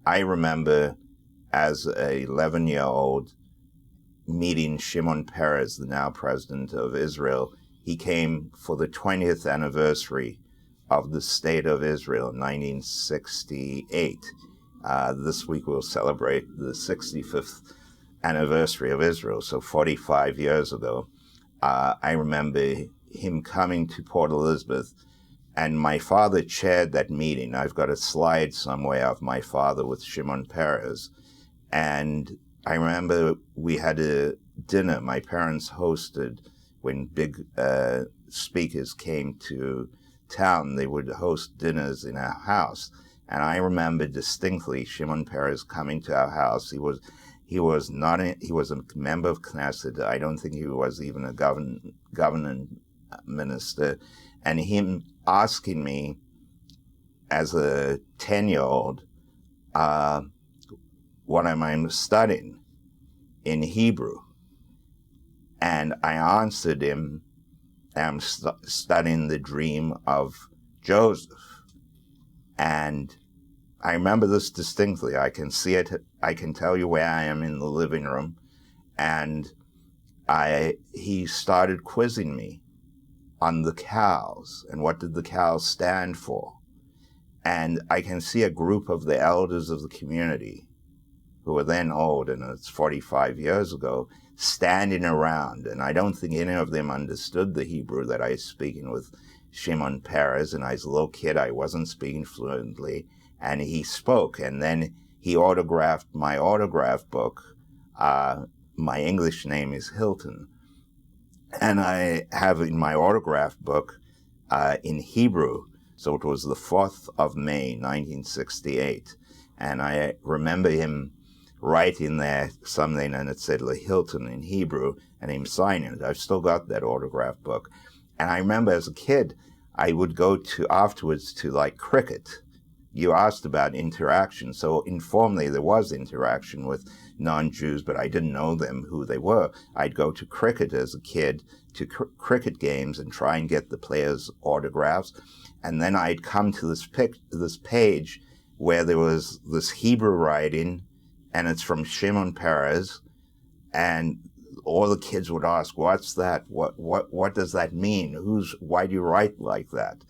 I remember as a 11-year-old meeting Shimon Peres, the now president of Israel. He came for the 20th anniversary of the State of Israel in 1968. This week we'll celebrate the 65th anniversary of Israel, so 45 years ago. I remember him coming to Port Elizabeth, and my father chaired that meeting. I've got a slide somewhere of my father with Shimon Peres. And I remember we had a dinner my parents hosted when big speakers came to town. They would host dinners in our house. And I remember distinctly Shimon Peres coming to our house. He was a member of Knesset. I don't think he was even a government minister. And him asking me as a 10-year-old, what am I studying in Hebrew? And I answered him, I'm studying the dream of Joseph. And I remember this distinctly. I can see it. I can tell you where I am in the living room. And he started quizzing me on the cows and what did the cows stand for. And I can see a group of the elders of the community, who were then old, and it's 45 years ago, standing around. And I don't think any of them understood the Hebrew that I was speaking with Shimon Peres. And as a little kid, I wasn't speaking fluently. And he spoke, and then he autographed my autograph book. My English name is Hilton. And I have in my autograph book in Hebrew, so it was the 4th of May, 1968. And I remember him writing there something, and it said Hilton in Hebrew, and him signing it. I've still got that autograph book. And I remember as a kid, I would go afterwards to like cricket. You asked about interaction, so informally there was interaction with non-Jews, but I didn't know them, who they were. I'd go to cricket as a kid, to cricket games, and try and get the players' autographs. And then I'd come to this page where there was this Hebrew writing, and it's from Shimon Peres, and all the kids would ask, "What's that? What does that mean? Why do you write like that?"